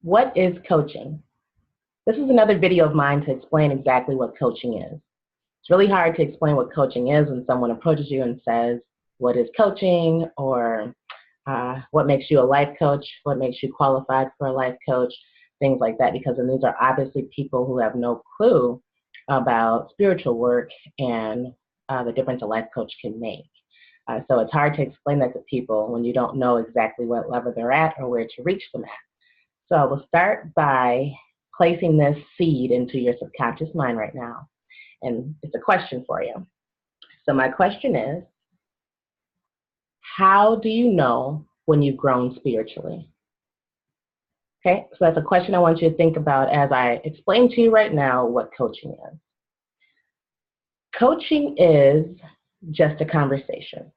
What is coaching? This is another video of mine to explain exactly what coaching is. It's really hard to explain what coaching is when someone approaches you and says, what is coaching? Or what makes you a life coach? What makes you qualified for a life coach? Things like that, because then these are obviously people who have no clue about spiritual work and the difference a life coach can make. So it's hard to explain that to people when you don't know exactly what level they're at or where to reach them at. So we'll start by placing this seed into your subconscious mind right now. And it's a question for you. So my question is, how do you know when you've grown spiritually? Okay, so that's a question I want you to think about as I explain to you right now what coaching is. Coaching is just a conversation.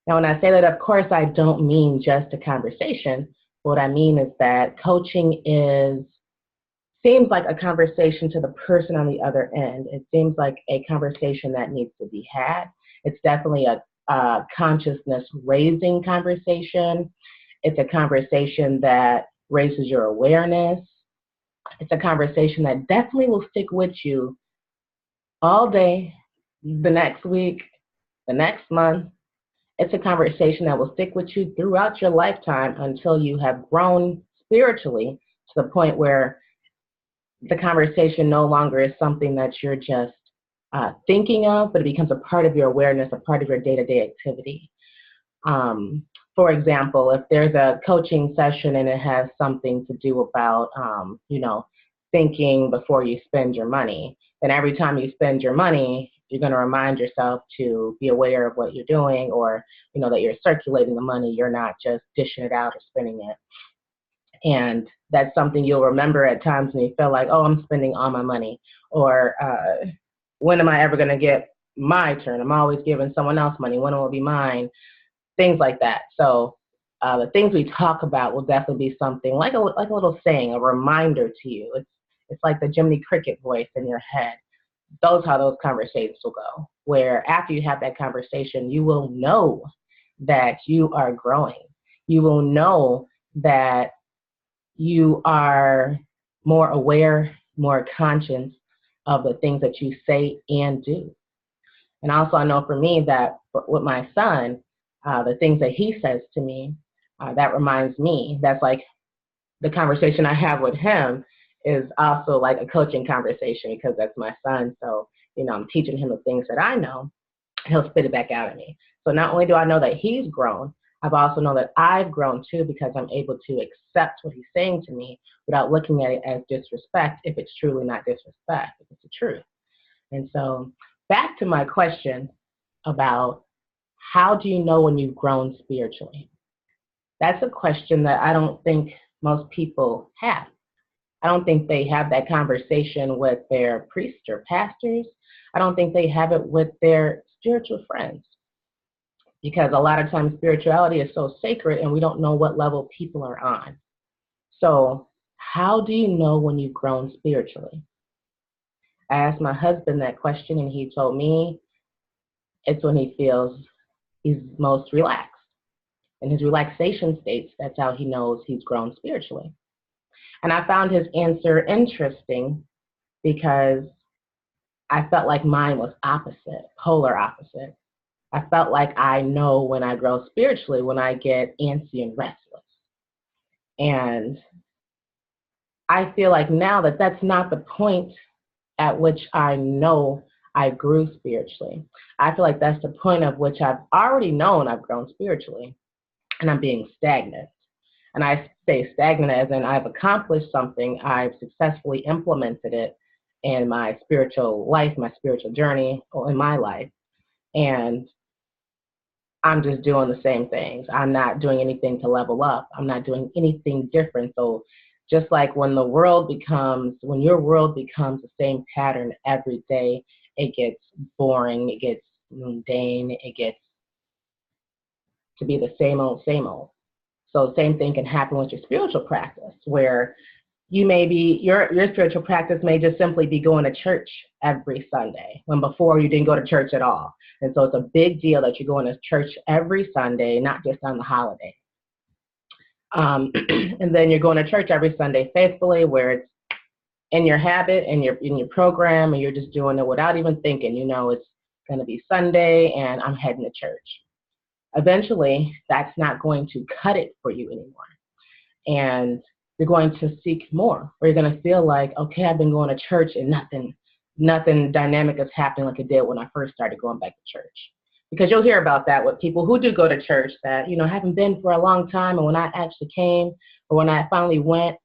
Now, when I say that, of course, I don't mean just a conversation. What I mean is that coaching seems like a conversation to the person on the other end. It seems like a conversation that needs to be had. It's definitely a consciousness-raising conversation. It's a conversation that raises your awareness. It's a conversation that definitely will stick with you all day, the next week, the next month. It's a conversation that will stick with you throughout your lifetime until you have grown spiritually to the point where the conversation no longer is something that you're just thinking of, but it becomes a part of your awareness, a part of your day-to-day activity. For example, if there's a coaching session and it has something to do about, thinking before you spend your money, then every time you spend your money, you're going to remind yourself to be aware of what you're doing, or, that you're circulating the money. You're not just dishing it out or spending it. And that's something you'll remember at times when you feel like, oh, I'm spending all my money, or when am I ever going to get my turn? I'm always giving someone else money. When will it be mine? Things like that. So the things we talk about will definitely be something like a little saying, a reminder to you. It's like the Jiminy Cricket voice in your head. Those how those conversations will go, where after you have that conversation, you will know that you are growing. You will know that you are more aware, more conscious of the things that you say and do. And also I know for me that with my son, the things that he says to me, that reminds me, that's like the conversation I have with him is also like a coaching conversation, because that's my son. So, I'm teaching him the things that I know, he'll spit it back out at me. So not only do I know that he's grown, I've also known that I've grown too, because I'm able to accept what he's saying to me without looking at it as disrespect, if it's truly not disrespect, if it's the truth. And so back to my question about how do you know when you've grown spiritually? That's a question that I don't think most people have. I don't think they have that conversation with their priests or pastors. I don't think they have it with their spiritual friends, because a lot of times spirituality is so sacred and we don't know what level people are on. So how do you know when you've grown spiritually? I asked my husband that question and he told me it's when he feels he's most relaxed. In his relaxation states, that's how he knows he's grown spiritually. And I found his answer interesting because I felt like mine was opposite, polar opposite. I felt like I know when I grow spiritually when I get antsy and restless. And I feel like now that that's not the point at which I know I grew spiritually. I feel like that's the point of which I've already known I've grown spiritually, and I'm being stagnant. And I say stagnant as in I've accomplished something, I've successfully implemented it in my spiritual life, my spiritual journey, or in my life. And I'm just doing the same things. I'm not doing anything to level up. I'm not doing anything different. So just like when your world becomes the same pattern every day, it gets boring, it gets mundane, it gets to be the same old, same old. So same thing can happen with your spiritual practice, where you may be, your spiritual practice may just simply be going to church every Sunday, when before you didn't go to church at all. And so it's a big deal that you're going to church every Sunday, not just on the holiday. And then you're going to church every Sunday faithfully, where it's in your habit and in your program, and you're just doing it without even thinking. You know, it's going to be Sunday and I'm heading to church. Eventually, that's not going to cut it for you anymore. And you're going to seek more, or you're going to feel like, okay, I've been going to church and nothing dynamic is happening like it did when I first started going back to church. Because you'll hear about that with people who do go to church that, you know, haven't been for a long time, and when I actually came, or when I finally went,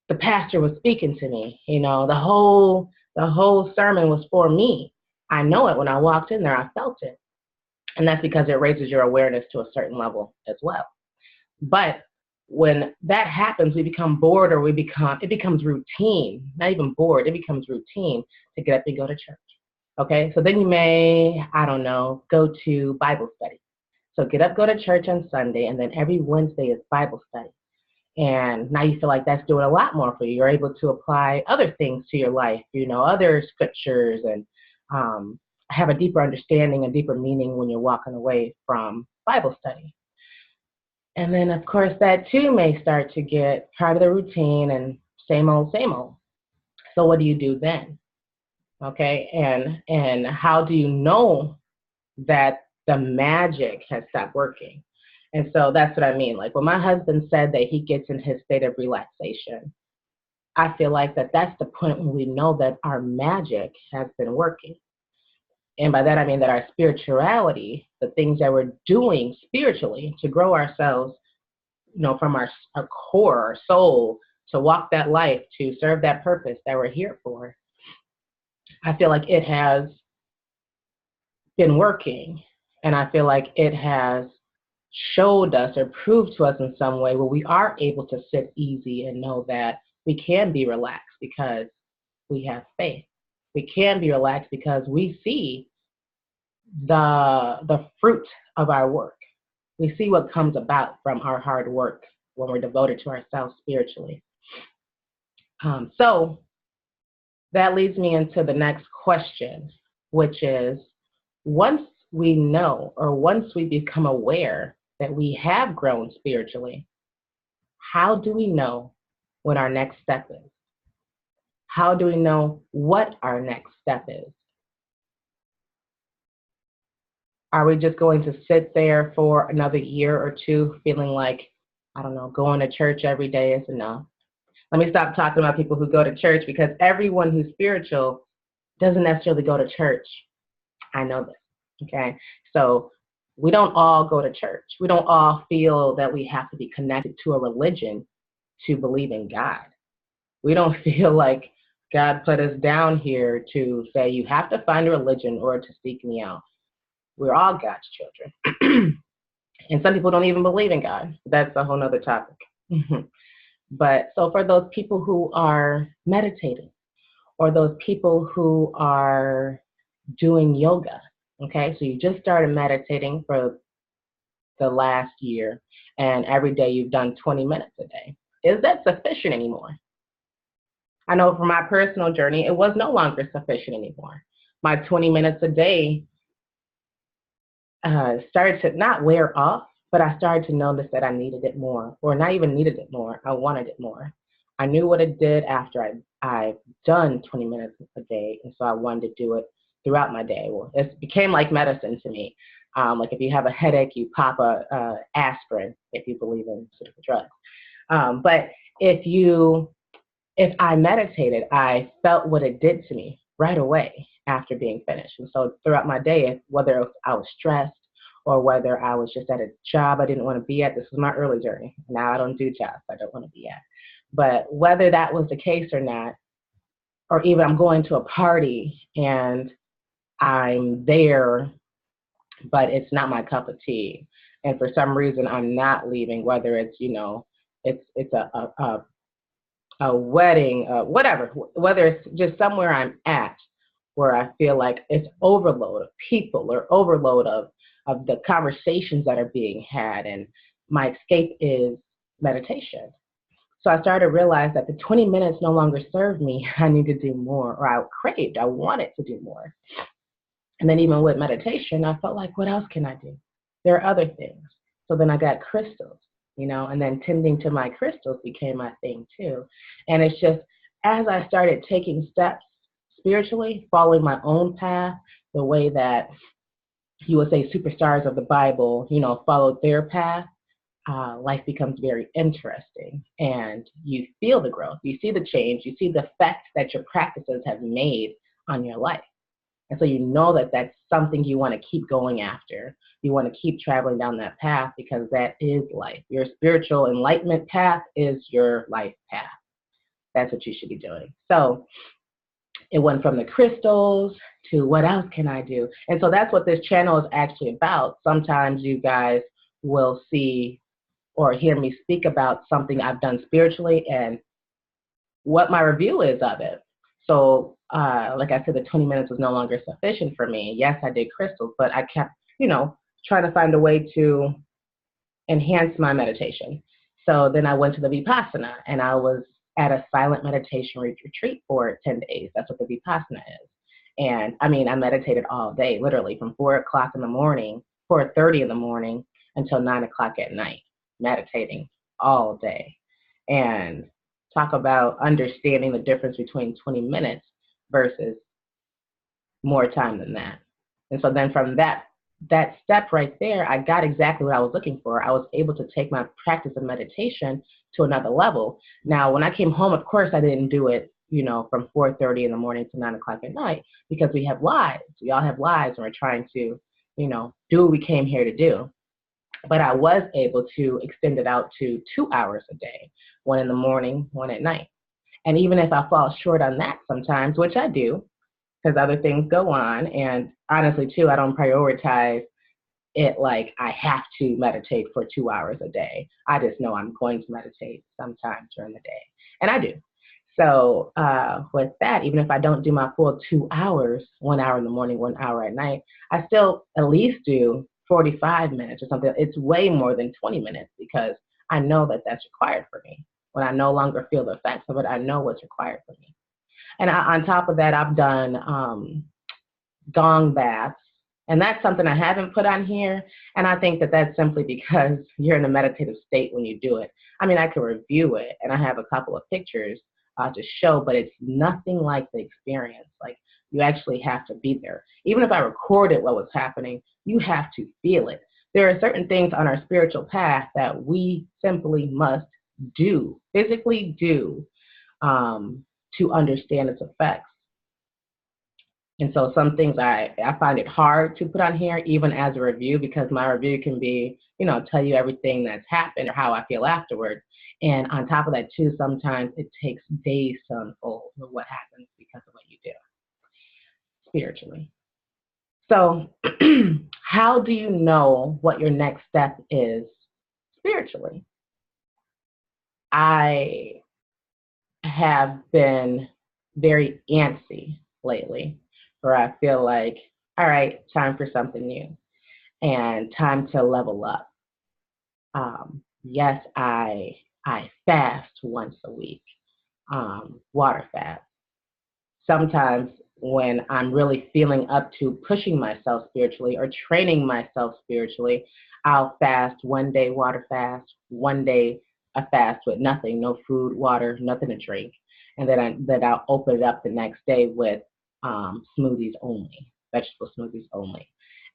the pastor was speaking to me. You know, the whole sermon was for me. I know it when I walked in there, I felt it. And that's because it raises your awareness to a certain level as well. But when that happens, we become bored, or it becomes routine. Not even bored, it becomes routine to get up and go to church. Okay, so then you may, I don't know, go to Bible study. So get up, go to church on Sunday, and then every Wednesday is Bible study. And now you feel like that's doing a lot more for you. You're able to apply other things to your life, you know, other scriptures, and have a deeper understanding, a deeper meaning when you're walking away from Bible study. And then, of course, that too may start to get part of the routine and same old, same old. So what do you do then? Okay, and how do you know that the magic has stopped working? And so that's what I mean. Like when my husband said that he gets in his state of relaxation, I feel like that's the point when we know that our magic has been working. And by that I mean that our spirituality, the things that we're doing spiritually to grow ourselves, you know, from our core, our soul, to walk that life, to serve that purpose that we're here for, I feel like it has been working. And I feel like it has showed us or proved to us in some way where we are able to sit easy and know that we can be relaxed because we have faith. We can be relaxed because we see the fruit of our work. We see what comes about from our hard work when we're devoted to ourselves spiritually. So that leads me into the next question, which is, once we know, or once we become aware that we have grown spiritually, how do we know what our next step is? How do we know what our next step is? Are we just going to sit there for another year or two feeling like, I don't know, going to church every day is enough? Let me stop talking about people who go to church, because everyone who's spiritual doesn't necessarily go to church. I know this, okay? So we don't all go to church. We don't all feel that we have to be connected to a religion to believe in God. We don't feel like God put us down here to say, you have to find a religion or to seek me out. We're all God's children. And some people don't even believe in God. That's a whole nother topic. But so for those people who are meditating, or those people who are doing yoga, okay, so you just started meditating for the last year, and every day you've done 20 minutes a day. Is that sufficient anymore? I know for my personal journey, it was no longer sufficient anymore. My 20 minutes a day started to not wear off, but I started to notice that I needed it more, or not even needed it more, I wanted it more. I knew what it did after I've done 20 minutes a day, and so I wanted to do it throughout my day. Well, it became like medicine to me. Like if you have a headache, you pop a aspirin, if you believe in pharmaceutical drugs. But if I meditated, I felt what it did to me right away after being finished. And so throughout my day, whether I was stressed or whether I was just at a job I didn't want to be at, this was my early journey. Now I don't do jobs I don't want to be at. But whether that was the case or not, or even I'm going to a party and I'm there, but it's not my cup of tea, and for some reason I'm not leaving, whether it's, you know, it's a wedding, whatever, whether it's just somewhere I'm at where I feel like it's overload of people or overload of the conversations that are being had, and my escape is meditation. So I started to realize that the 20 minutes no longer served me. I need to do more, or I wanted to do more. And then even with meditation, I felt like, what else can I do? There are other things. So then I got crystals. and then tending to my crystals became my thing too. And it's just, as I started taking steps spiritually, following my own path, the way that you would say superstars of the Bible, followed their path, life becomes very interesting, and you feel the growth, you see the change, you see the effect that your practices have made on your life. And so you know that that's something you want to keep going after. You want to keep traveling down that path because that is life. Your spiritual enlightenment path is your life path. That's what you should be doing. So it went from the crystals to what else can I do? And so that's what this channel is actually about. Sometimes you guys will see or hear me speak about something I've done spiritually and what my review is of it. So like I said, the 20 minutes was no longer sufficient for me. Yes, I did crystals, but I kept, trying to find a way to enhance my meditation. So then I went to the Vipassana, and I was at a silent meditation retreat for 10 days. That's what the Vipassana is. And I meditated all day, literally from 4:00 in the morning, 4:30 in the morning until 9:00 at night, meditating all day. And talk about understanding the difference between 20 minutes versus more time than that. And so then from that step right there, I got exactly what I was looking for. I was able to take my practice of meditation to another level. Now, when I came home, of course, I didn't do it, from 4:30 in the morning to 9:00 at night, because we have lives. We all have lives, and we're trying to, do what we came here to do. But I was able to extend it out to 2 hours a day, one in the morning, one at night. And even if I fall short on that sometimes, which I do, because other things go on, and honestly, too, I don't prioritize it like I have to meditate for 2 hours a day. I just know I'm going to meditate sometime during the day, and I do. So with that, even if I don't do my full 2 hours, 1 hour in the morning, 1 hour at night, I still at least do 45 minutes or something. It's way more than 20 minutes because I know that that's required for me. When I no longer feel the effects of it, I know what's required for me. And on top of that, I've done gong baths. And that's something I haven't put on here. And I think that that's simply because you're in a meditative state when you do it. I could review it, and I have a couple of pictures to show, but it's nothing like the experience. Like, you actually have to be there. Even if I recorded what was happening, you have to feel it. There are certain things on our spiritual path that we simply must do, physically do, to understand its effects. And so some things I find it hard to put on here, even as a review, because my review can be, tell you everything that's happened or how I feel afterwards. And on top of that, too, sometimes it takes days to unfold what happens because of what you do spiritually. So how do you know what your next step is spiritually? I have been very antsy lately, where I feel like, all right, time for something new and time to level up. Yes, I fast once a week, water fast. Sometimes when I'm really feeling up to pushing myself spiritually or training myself spiritually, I'll fast one day, water fast, one day a fast with nothing, no food, water, nothing to drink. And then I'll open it up the next day with smoothies only, vegetable smoothies only.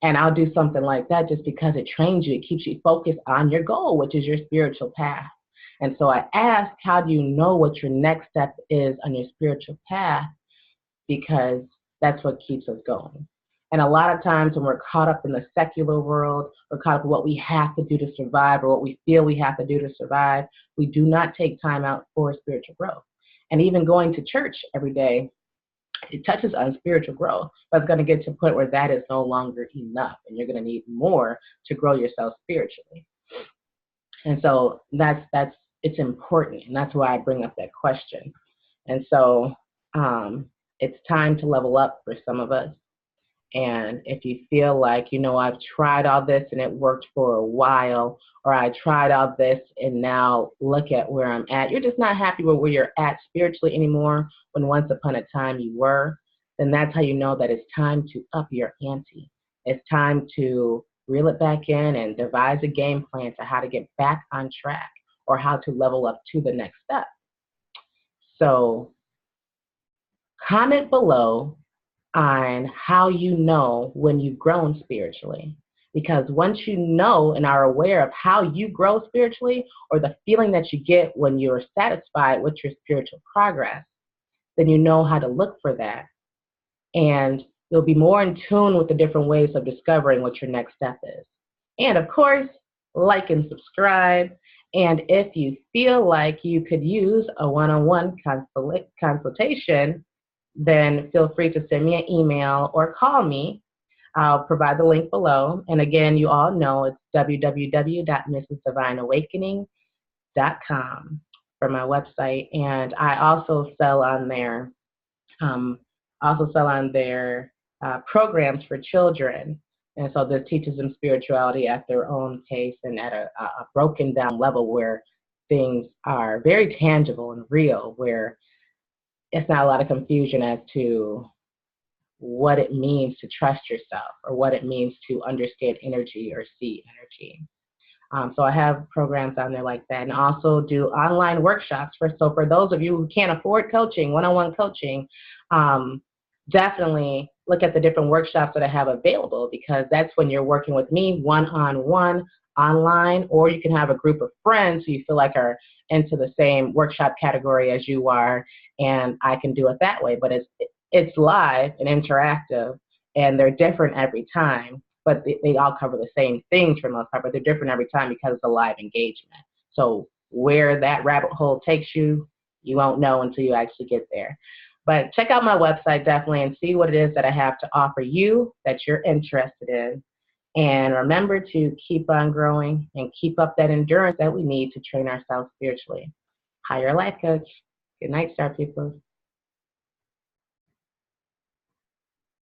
And I'll do something like that just because it trains you. It keeps you focused on your goal, which is your spiritual path. And so I ask, how do you know what your next step is on your spiritual path? Because that's what keeps us going. And a lot of times when we're caught up in the secular world, we're caught up in what we have to do to survive or what we feel we have to do to survive, we do not take time out for spiritual growth. And even going to church every day, it touches on spiritual growth, but it's going to get to a point where that is no longer enough, and you're going to need more to grow yourself spiritually. And so it's important, and that's why I bring up that question. And so it's time to level up for some of us. And if you feel like, I've tried all this and it worked for a while, or I tried all this and now look at where I'm at, you're just not happy with where you're at spiritually anymore when once upon a time you were, then that's how you know that it's time to up your ante. It's time to reel it back in and devise a game plan to how to get back on track or how to level up to the next step. So comment below on how you know when you've grown spiritually. Because once you know and are aware of how you grow spiritually, or the feeling that you get when you're satisfied with your spiritual progress, then you know how to look for that. And you'll be more in tune with the different ways of discovering what your next step is. And of course, like and subscribe. And if you feel like you could use a one-on-one consultation, then feel free to send me an email or call me. I'll provide the link below. And again, you all know it's www.mrsdivineawakening.com for my website. And I also sell on there, programs for children. And so this teaches them spirituality at their own pace and at a broken down level where things are very tangible and real, where it's not a lot of confusion as to what it means to trust yourself or what it means to understand energy or see energy. So I have programs on there like that, and also do online workshops. So for those of you who can't afford coaching, one-on-one coaching, definitely look at the different workshops that I have available, because that's when you're working with me one-on-one online, or you can have a group of friends who you feel like are into the same workshop category as you are, and I can do it that way. But it's live and interactive, and they're different every time, but they all cover the same things for the most part, but they're different every time because it's a live engagement. So where that rabbit hole takes you, you won't know until you actually get there. But check out my website definitely and see what it is that I have to offer you that you're interested in. And remember to keep on growing and keep up that endurance that we need to train ourselves spiritually. Hi, your life coach. Good night, Star People.